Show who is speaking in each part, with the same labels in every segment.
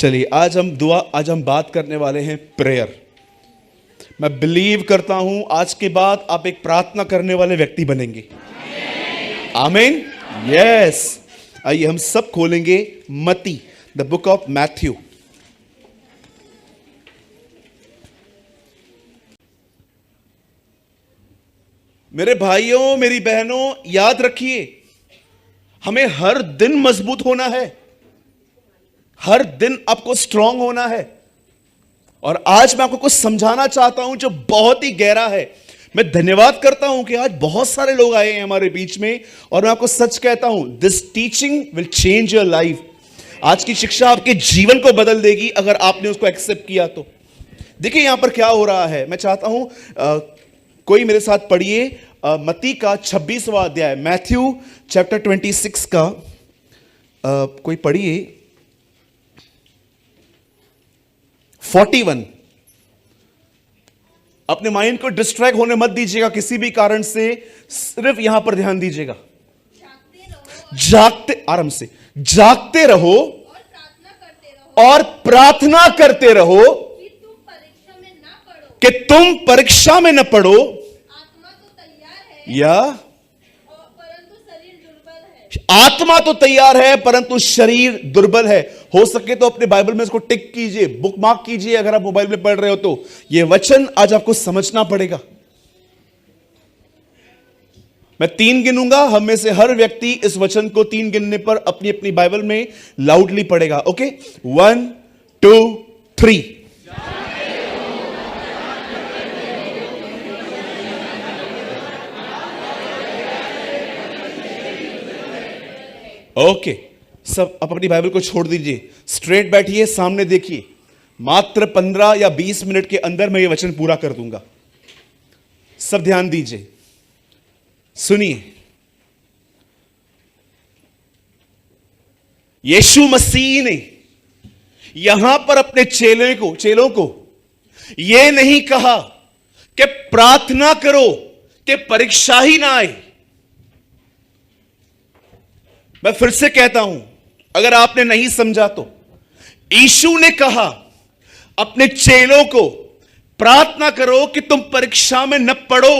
Speaker 1: चलिए आज हम बात करने वाले हैं प्रेयर। मैं बिलीव करता हूं आज के बाद आप एक प्रार्थना करने वाले व्यक्ति बनेंगे। आमीन। यस। आइए हम सब खोलेंगे मत्ती, द बुक ऑफ मैथ्यू। मेरे भाइयों मेरी बहनों, याद रखिए हमें हर दिन मजबूत होना है, हर दिन आपको स्ट्रांग होना है। और आज मैं आपको कुछ समझाना चाहता हूं जो बहुत ही गहरा है। मैं धन्यवाद करता हूं कि आज बहुत सारे लोग आए हैं हमारे बीच में, और मैं आपको सच कहता हूं this teaching will change your life. आज की शिक्षा आपके जीवन को बदल देगी अगर आपने उसको एक्सेप्ट किया तो। देखिए यहां पर क्या हो रहा है, मैं चाहता हूं कोई मेरे साथ पढ़िए मत्ती का 26वां अध्याय, मैथ्यू चैप्टर 26 का कोई पढ़िए 41। अपने माइंड को डिस्ट्रैक्ट होने मत दीजिएगा किसी भी कारण से, सिर्फ यहां पर ध्यान दीजिएगा। आराम से जागते रहो और प्रार्थना करते रहो कि तुम परीक्षा में न पड़ो। आत्मा तो तैयार है परंतु शरीर दुर्बल है। हो सके तो अपने बाइबल में इसको टिक कीजिए, बुक मार्क कीजिए अगर आप मोबाइल में पढ़ रहे हो तो। यह वचन आज आपको समझना पड़ेगा। मैं 3 गिनूंगा, हम में से हर व्यक्ति इस वचन को 3 गिनने पर अपनी अपनी बाइबल में लाउडली पढ़ेगा। ओके, 1 2 3। ओके, सब आप अपनी बाइबल को छोड़ दीजिए, स्ट्रेट बैठिए, सामने देखिए। मात्र 15 या 20 मिनट के अंदर मैं ये वचन पूरा कर दूंगा। सब ध्यान दीजिए, सुनिए। यीशु मसीह ने यहां पर अपने चेलों को यह नहीं कहा कि प्रार्थना करो कि परीक्षा ही ना आए। मैं फिर से कहता हूं, अगर आपने नहीं समझा तो, यीशु ने कहा अपने चेलों को प्रार्थना करो कि तुम परीक्षा में न पड़ो।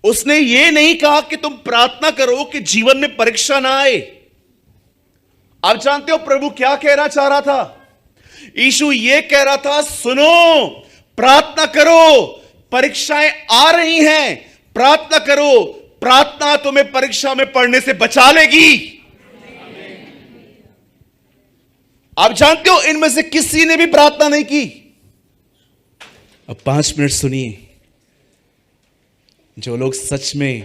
Speaker 1: उसने यह नहीं कहा कि तुम प्रार्थना करो कि जीवन में परीक्षा ना आए। आप जानते हो प्रभु क्या कहना चाह रहा था? यीशु यह कह रहा था, सुनो, प्रार्थना करो, परीक्षाएं आ रही हैं, प्रार्थना करो, प्रार्थना तुम्हें परीक्षा में पढ़ने से बचा लेगी। आप जानते हो इनमें से किसी ने भी प्रार्थना नहीं की। अब 5 मिनट सुनिए। जो लोग सच में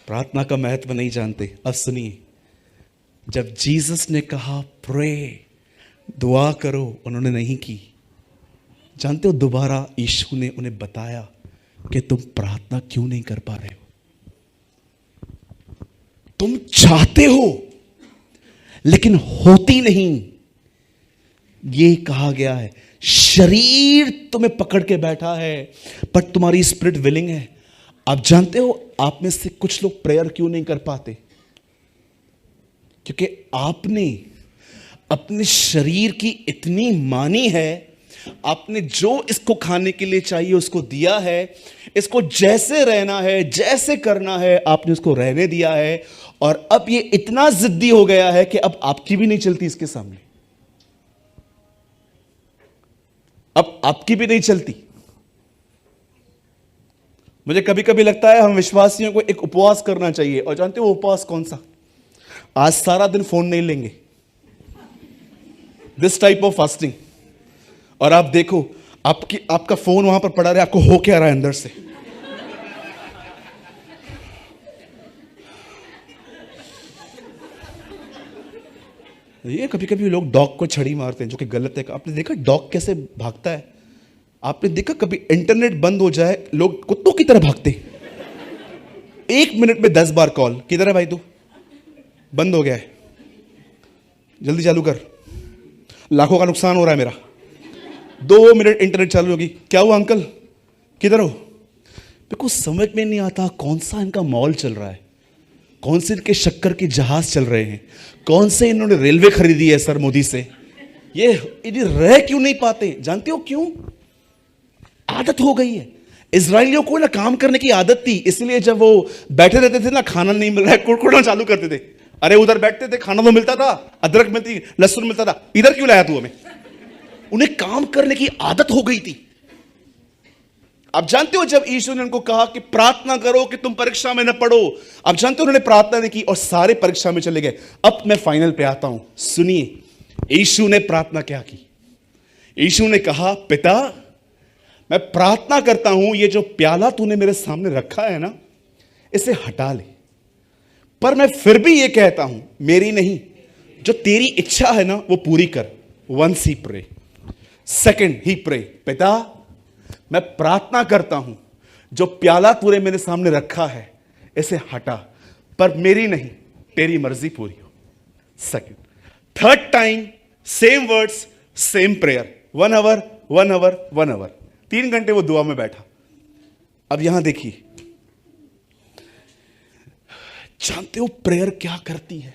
Speaker 1: प्रार्थना का महत्व नहीं जानते, अब सुनिए। जब जीसस ने कहा प्रे, दुआ करो, उन्होंने नहीं की। जानते हो दोबारा यीशु ने उन्हें बताया कि तुम प्रार्थना क्यों नहीं कर पा रहे हो। तुम चाहते हो लेकिन होती नहीं। ये कहा गया है, शरीर तुम्हें पकड़ के बैठा है पर तुम्हारी स्पिरिट विलिंग है। आप जानते हो आप में से कुछ लोग प्रेयर क्यों नहीं कर पाते? क्योंकि आपने अपने शरीर की इतनी मानी है, आपने जो इसको खाने के लिए चाहिए उसको दिया है, इसको जैसे रहना है, जैसे करना है, आपने उसको रहने दिया है। और अब ये इतना जिद्दी हो गया है कि अब आपकी भी नहीं चलती इसके सामने, अब आपकी भी नहीं चलती। मुझे कभी कभी लगता है हम विश्वासियों को एक उपवास करना चाहिए। और जानते हो उपवास कौन सा? आज सारा दिन फोन नहीं लेंगे, दिस टाइप ऑफ फास्टिंग। और आप देखो आपका फोन वहां पर पड़ा रहे, आपको हो क्या रहा है अंदर से। ये कभी कभी लोग डॉग को छड़ी मारते हैं, जो कि गलत है। आपने देखा डॉग कैसे भागता है? आपने देखा कभी इंटरनेट बंद हो जाए लोग कुत्तों की तरह भागते? 1 मिनट में 10 बार कॉल, किधर है भाई तू, बंद हो गया है, जल्दी चालू कर, लाखों का नुकसान हो रहा है मेरा। 2 मिनट इंटरनेट चालू होगी, क्या हुआ अंकल, किधर हो? मेरे को समझ में नहीं आता कौन सा इनका मॉल चल रहा है, कौन से इनके शक्कर के जहाज चल रहे हैं, कौन से इन्होंने रेलवे खरीदी है सर मोदी से। ये रह क्यों नहीं पाते? जानते हो क्यों? आदत हो गई है। इजरायलियों को ना काम करने की आदत थी, इसलिए जब वो बैठे रहते थे ना, खाना नहीं मिल रहा है, कुड़कुड़ना चालू करते थे। अरे उधर बैठते थे, खाना तो मिलता था, अदरक मिलती, लहसुन मिलता था, इधर क्यों लाया तू हमें? उन्हें काम करने की आदत हो गई थी। आप जानते हो जब यीशु ने उनको कहा कि प्रार्थना करो कि तुम परीक्षा में न पड़ो, आप जानते हो उन्होंने प्रार्थना नहीं की और सारे परीक्षा में चले गए। अब मैं फाइनल पे आता हूं, सुनिए यीशु ने प्रार्थना क्या की। यीशु ने कहा, पिता मैं प्रार्थना करता हूं, ये जो प्याला तूने मेरे सामने रखा है ना, इसे हटा ले, पर मैं फिर भी ये कहता हूं, मेरी नहीं जो तेरी इच्छा है ना वो पूरी कर। Once he pray, second he pray, पिता मैं प्रार्थना करता हूं, जो प्याला तूने मेरे सामने रखा है इसे हटा, पर मेरी नहीं तेरी मर्जी पूरी हो। Second, third time same words same prayer, 1 hour 1 hour 1 hour, 3 घंटे वो दुआ में बैठा। अब यहां देखिए, जानते हो प्रेयर क्या करती है?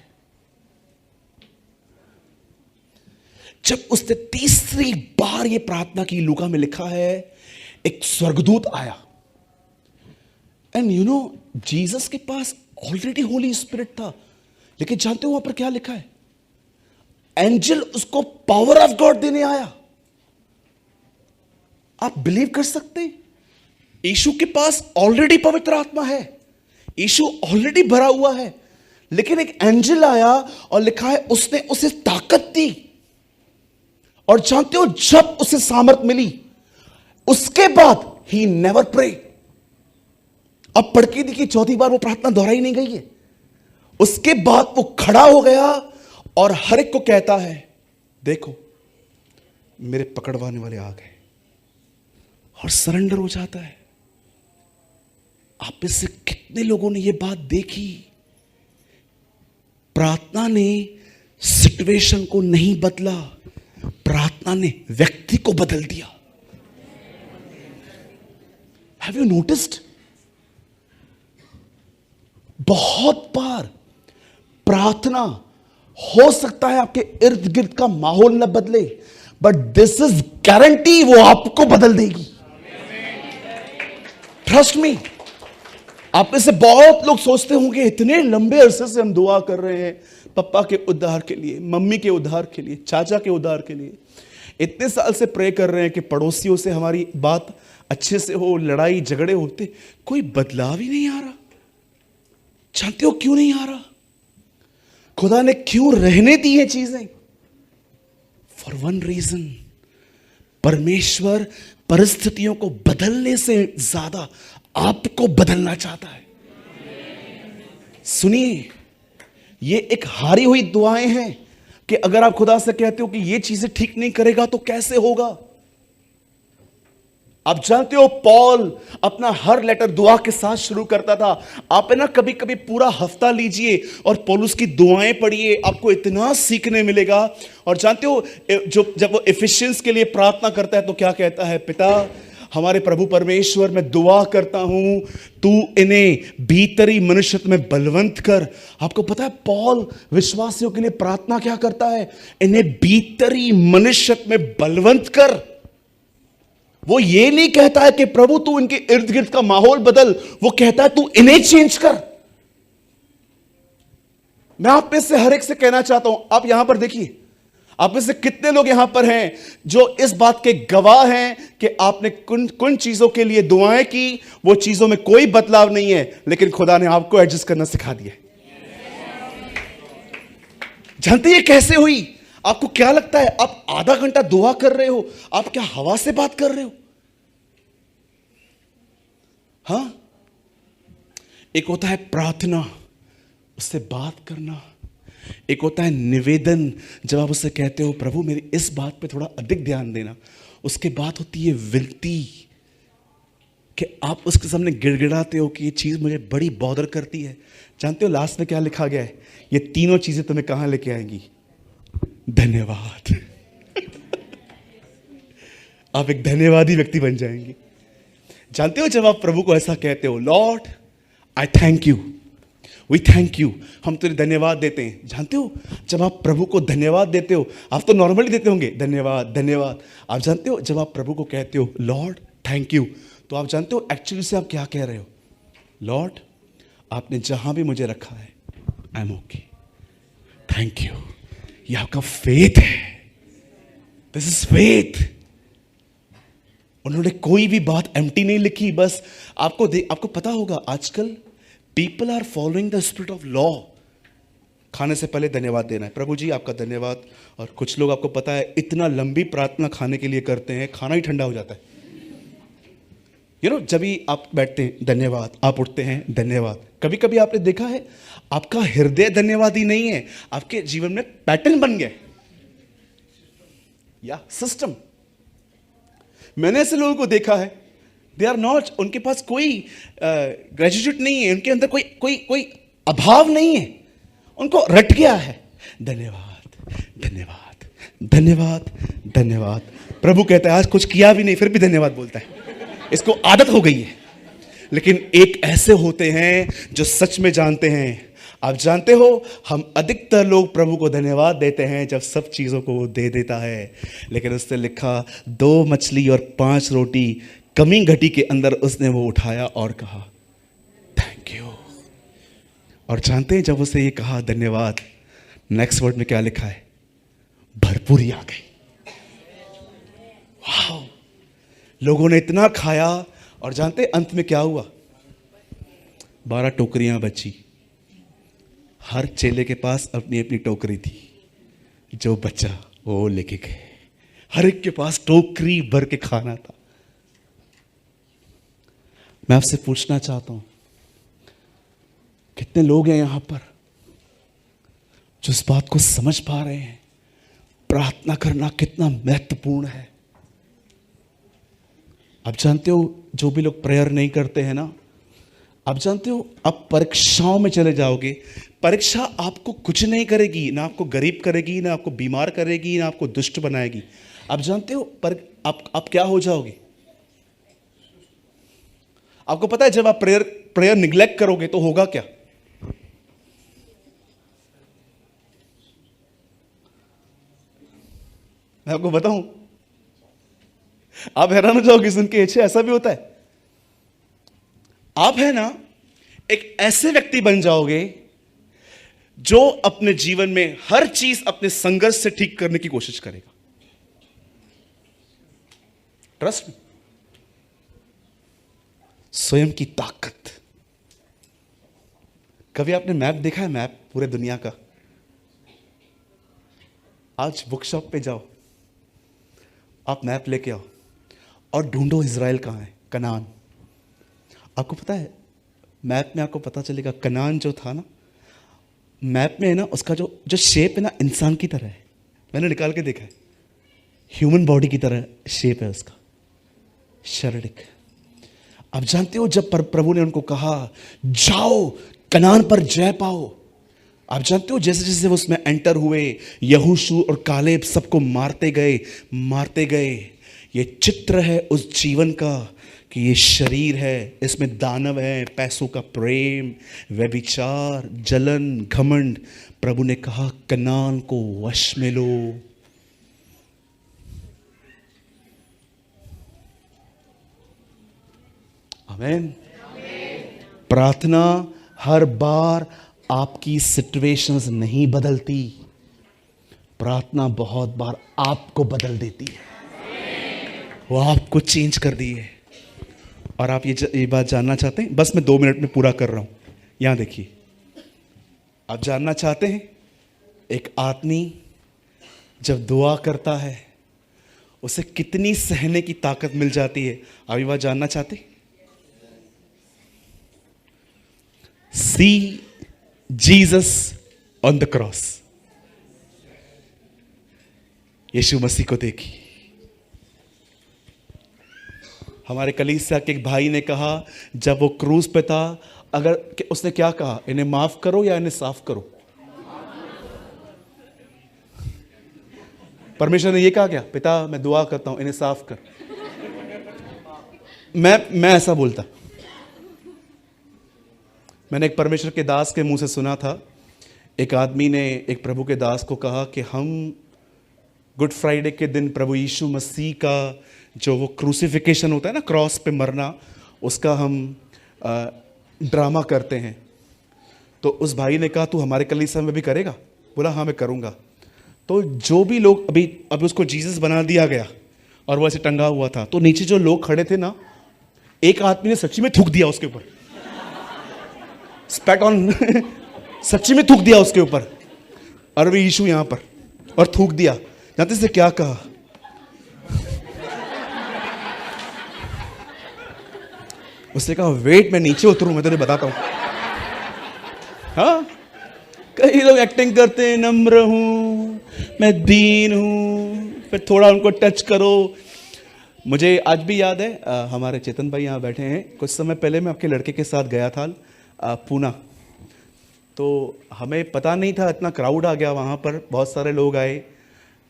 Speaker 1: जब उसने तीसरी बार ये प्रार्थना की, लूका में लिखा है, एक स्वर्गदूत आया। एंड यू नो जीसस के पास ऑलरेडी होली स्पिरिट था, लेकिन जानते हो वहां पर क्या लिखा है? एंजल उसको पावर ऑफ गॉड देने आया। आप बिलीव कर सकते हैं? यीशु के पास ऑलरेडी पवित्र आत्मा है, यीशु ऑलरेडी भरा हुआ है, लेकिन एक एंजल आया और लिखा है उसने उसे ताकत दी। और जानते हो जब उसे सामर्थ मिली, उसके बाद ही नेवर प्रे। अब पढ़ के देखिए, चौथी बार वो प्रार्थना दोहराई नहीं गई है। उसके बाद वो खड़ा हो गया और हर एक को कहता है, देखो मेरे पकड़वाने वाले आ गए, और सरेंडर हो जाता है। आप में से कितने लोगों ने यह बात देखी? प्रार्थना ने सिचुएशन को नहीं बदला, प्रार्थना ने व्यक्ति को बदल दिया। Have you noticed? बहुत बार प्रार्थना, हो सकता है आपके इर्द गिर्द का माहौल न बदले, बट दिस इज गारंटी वो आपको बदल देगी। Trust me. आप में से बहुत लोग सोचते होंगे, इतने लंबे अरसे से हम दुआ कर रहे हैं पापा के उद्धार के लिए, मम्मी के उद्धार के लिए, चाचा के उद्धार के लिए, इतने साल से प्रे कर रहे हैं कि पड़ोसियों से हमारी बात अच्छे से हो, लड़ाई झगड़े होते, कोई बदलाव ही नहीं आ रहा। जानते हो क्यों नहीं आ रहा? खुदा ने क्यों रहने दी है चीजें? फॉर वन रीजन, परमेश्वर परिस्थितियों को बदलने से ज्यादा आपको बदलना चाहता है। सुनिए, ये एक हारी हुई दुआएं हैं कि अगर आप खुदा से कहते हो कि ये चीजें ठीक नहीं करेगा तो कैसे होगा? आप जानते हो पॉल अपना हर लेटर दुआ के साथ शुरू करता था। आप ना कभी कभी पूरा हफ्ता लीजिए और पौलुस की दुआएं पढ़िए, आपको इतना सीखने मिलेगा। और जानते हो जब वो एफिशिएंस के लिए प्रार्थना करता है तो क्या कहता है? पिता हमारे प्रभु परमेश्वर, मैं दुआ करता हूं तू इन्हें भीतरी मनुष्यत्व में बलवंत कर। आपको पता है पौल विश्वासियों के लिए प्रार्थना क्या करता है? इन्हें भीतरी मनुष्यत्व में बलवंत कर। वो ये नहीं कहता है कि प्रभु तू इनके इर्द गिर्द का माहौल बदल, वो कहता है तू इन्हें चेंज कर। मैं आप में से हर एक से कहना चाहता हूं, आप यहां पर देखिए, आप में से कितने लोग यहां पर हैं जो इस बात के गवाह हैं कि आपने कुछ चीजों के लिए दुआएं की, वो चीजों में कोई बदलाव नहीं है, लेकिन खुदा ने आपको एडजस्ट करना सिखा दिया। जानते हैं ये कैसे हुई? आपको क्या लगता है? आप आधा घंटा दुआ कर रहे हो, आप क्या हवा से बात कर रहे हो? हां, एक होता है प्रार्थना, उससे बात करना, एक होता है निवेदन, जब आप उससे कहते हो प्रभु मेरी इस बात पे थोड़ा अधिक ध्यान देना। उसके बाद होती है विनती, कि आप उसके सामने गिड़गिड़ाते हो कि ये चीज मुझे बड़ी बॉदर करती है। जानते हो लास्ट में क्या लिखा गया है? ये तीनों चीजें तुम्हें कहां लेके आएंगी? धन्यवाद। आप एक धन्यवादी व्यक्ति बन जाएंगे। जानते हो जब आप प्रभु को ऐसा कहते हो, lord I thank you, we thank you, हम तुझे धन्यवाद देते हैं। जानते हो जब आप प्रभु को धन्यवाद देते हो, आप तो नॉर्मली देते होंगे धन्यवाद धन्यवाद, आप जानते हो जब आप प्रभु को कहते हो लॉर्ड थैंक यू, तो आप जानते हो एक्चुअली से आप क्या कह रहे हो? लॉर्ड आपने जहां भी मुझे रखा है I am okay, thank you. ये आपका फेथ है, दिस इज फेथ। उन्होंने कोई भी बात एम्प्टी नहीं लिखी, बस आपको पता होगा आजकल people are following the spirit of law. खाने से पहले धन्यवाद देना है, प्रभु जी आपका धन्यवाद। और कुछ लोग आपको पता है इतना लंबी प्रार्थना खाने के लिए करते हैं, खाना ही ठंडा हो जाता है। जब भी आप बैठते हैं धन्यवाद, आप उठते हैं धन्यवाद। कभी कभी आपने देखा है आपका हृदय धन्यवाद ही नहीं है, आपके जीवन में पैटर्न बन गए या सिस्टम। मैंने ऐसे लोगों को देखा है, दे आर नॉट, उनके पास कोई ग्रेजुएट नहीं है, उनके अंदर कोई कोई कोई अभाव नहीं है, उनको रट गया है धन्यवाद धन्यवाद धन्यवाद धन्यवाद। प्रभु कहता है आज कुछ किया भी नहीं फिर भी धन्यवाद बोलता है, इसको आदत हो गई है। लेकिन एक ऐसे होते हैं जो सच में जानते हैं। आप जानते हो हम अधिकतर लोग प्रभु को धन्यवाद देते हैं जब सब चीज़ों को वो दे देता है, लेकिन उसने लिखा 2 मछली और 5 रोटी कमी घटी के अंदर उसने वो उठाया और कहा थैंक यू। और जानते हैं जब उसे ये कहा धन्यवाद, नेक्स्ट वर्ड में क्या लिखा है? भरपूरी आ गई। वाह, लोगों ने इतना खाया और जानते अंत में क्या हुआ? 12 टोकरियां बची। हर चेले के पास अपनी अपनी टोकरी थी, जो बचा वो लेके गए। हर एक के पास टोकरी भर के खाना था। मैं आपसे पूछना चाहता हूं कितने लोग हैं यहां पर जो इस बात को समझ पा रहे हैं प्रार्थना करना कितना महत्वपूर्ण है। आप जानते हो जो भी लोग प्रेयर नहीं करते हैं ना, आप जानते हो आप परीक्षाओं में चले जाओगे, परीक्षा आपको कुछ नहीं करेगी, ना आपको गरीब करेगी, ना आपको बीमार करेगी, ना आपको दुष्ट बनाएगी। आप जानते हो पर आप क्या हो जाओगे? आपको पता है जब आप प्रेयर निग्लेक्ट करोगे तो होगा क्या? मैं आपको बताऊं, आप हैरान हो जाओगे सुन के, अच्छा ऐसा भी होता है। आप है ना एक ऐसे व्यक्ति बन जाओगे जो अपने जीवन में हर चीज अपने संघर्ष से ठीक करने की कोशिश करेगा। ट्रस्ट में स्वयं की ताकत। कभी आपने मैप देखा है? मैप पूरे दुनिया का। आज बुक शॉप पे जाओ, आप मैप लेके आओ और ढूंढो इजराइल कहां है, कनान। आपको पता है मैप में आपको पता चलेगा कनान जो था ना, मैप में है ना उसका जो शेप है ना इंसान की तरह है। मैंने निकाल के देखा है, ह्यूमन बॉडी की तरह शेप है उसका, शारीरिक। आप जानते हो जब प्रभु ने उनको कहा जाओ कनान पर जय पाओ, आप जानते हो जैसे जैसे वो उसमें एंटर हुए, यहोशू और कालेब सबको मारते गए। ये चित्र है उस जीवन का कि ये शरीर है, इसमें दानव है, पैसों का प्रेम, व्यभिचार, जलन, घमंड। प्रभु ने कहा कनान को वश में लो। आमीन। प्रार्थना हर बार आपकी सिचुएशंस नहीं बदलती, प्रार्थना बहुत बार आपको बदल देती है, वो आपको चेंज कर दी है। और आप ये बात जानना चाहते हैं? बस मैं 2 मिनट में पूरा कर रहा हूं। यहां देखिए, आप जानना चाहते हैं एक आदमी जब दुआ करता है उसे कितनी सहने की ताकत मिल जाती है? आप ये बात जानना चाहते हैं? See Jesus on the cross. Yeshu Masih को देखिए। हमारे कलीसिया के एक भाई ने कहा जब वो क्रूज पे था, अगर उसने क्या कहा, इन्हें माफ करो या इन्हें साफ करो? परमेश्वर ने ये कहा क्या? पिता मैं दुआ करता हूं इन्हें साफ कर। मैं ऐसा बोलता, मैंने एक परमेश्वर के दास के मुंह से सुना था, एक आदमी ने एक प्रभु के दास को कहा कि हम गुड फ्राइडे के दिन प्रभु यीशु मसीह का जो वो क्रूसिफिकेशन होता है ना, क्रॉस पे मरना, उसका हम ड्रामा करते हैं। तो उस भाई ने कहा, तू हमारे कलीसिया में भी करेगा? बोला हाँ मैं करूँगा। तो जो भी लोग अभी उसको जीसस बना दिया गया और वो ऐसे टंगा हुआ था, तो नीचे जो लोग खड़े थे ना, एक आदमी ने सच्ची में थूक दिया उसके ऊपर, स्पैट ऑन सच्ची में थूक दिया उसके ऊपर, और वे यीशु यहां पर, और थूक दिया। जानते से क्या कहा? उसने कहा वेट मैं नीचे उतरूं, मैं तुझे बताता हूं। हाँ, कई लोग एक्टिंग करते हैं, नम्र हूं, मैं दीन हूं, फिर थोड़ा उनको टच करो। मुझे आज भी याद है, हमारे चेतन भाई यहाँ बैठे हैं, कुछ समय पहले मैं आपके लड़के के साथ गया था पूना। तो हमें पता नहीं था, इतना क्राउड आ गया वहाँ पर, बहुत सारे लोग आए।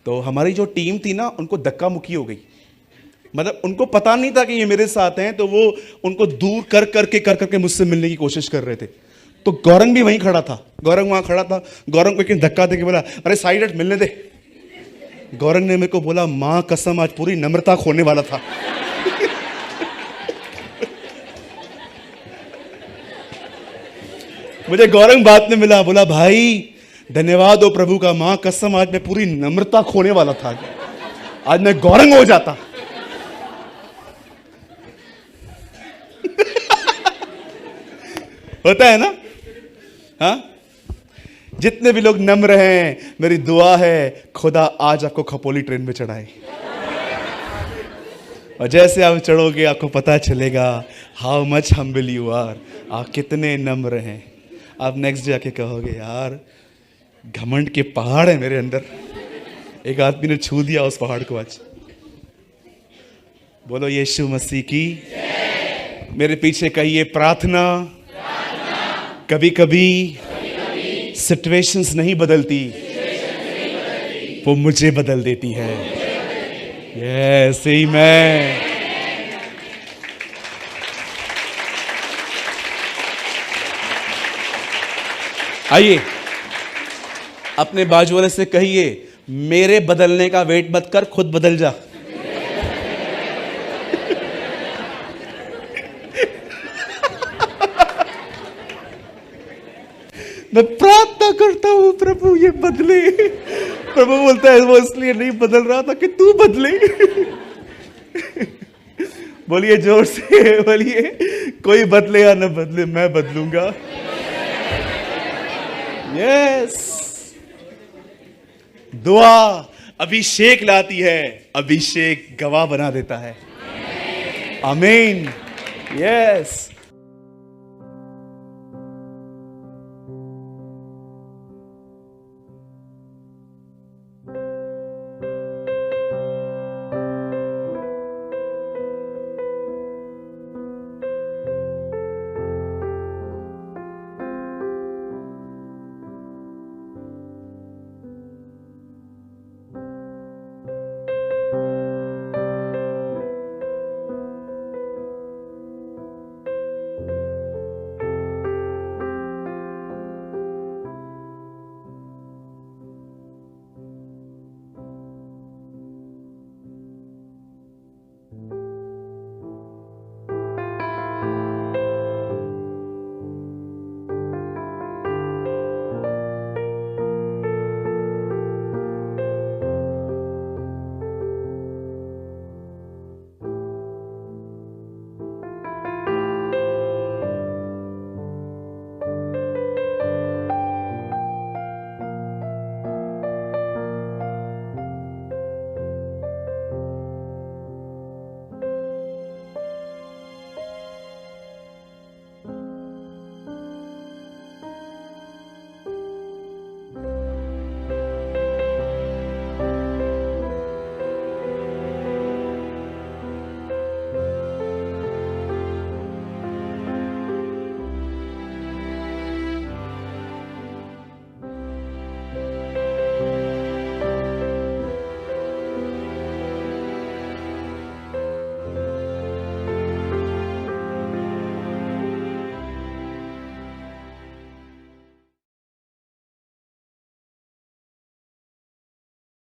Speaker 1: तो हमारी जो टीम थी ना, उनको धक्का मुक्की हो गई। मतलब उनको पता नहीं था कि ये मेरे साथ हैं, तो वो उनको दूर कर करके मुझसे मिलने की कोशिश कर रहे थे। तो गौरंग भी वहीं खड़ा था, गौरंग वहाँ खड़ा था। गौरंग को एक धक्का देके बोला, अरे साइड हट, मिलने दे। गौरंग ने मेरे को बोला, माँ कसम आज पूरी नम्रता खोने वाला था। मुझे गौरंग बात में मिला, बोला भाई धन्यवाद हो प्रभु का, माँ कसम आज मैं पूरी नम्रता खोने वाला था, आज मैं गौरंग हो जाता। होता है ना? हाँ, जितने भी लोग नम्र हैं, मेरी दुआ है खुदा आज आपको खपोली ट्रेन में चढ़ाए, और जैसे आप चढ़ोगे आपको पता चलेगा how much humble you are, आप कितने नम्र हैं। आप नेक्स्ट जाके कहोगे यार घमंड के पहाड़ है मेरे अंदर, एक आदमी ने छू दिया उस पहाड़ को आज। बोलो यीशु मसीह की। मेरे पीछे कहिए प्रार्थना कभी कभी सिचुएशंस नहीं बदलती, वो मुझे बदल देती है। यस आमीन। आइए अपने बाजू वाले से कहिए, मेरे बदलने का वेट मत कर, खुद बदल जा। मैं प्रार्थना करता हूं प्रभु ये बदले। प्रभु बोलता है वो इसलिए नहीं बदल रहा था कि तू बदले। बोलिए जोर से, बोलिए कोई बदले या न बदले, मैं बदलूंगा। यस, दुआ अभिषेक लाती है, अभिषेक गवाह बना देता है। आमीन। यस।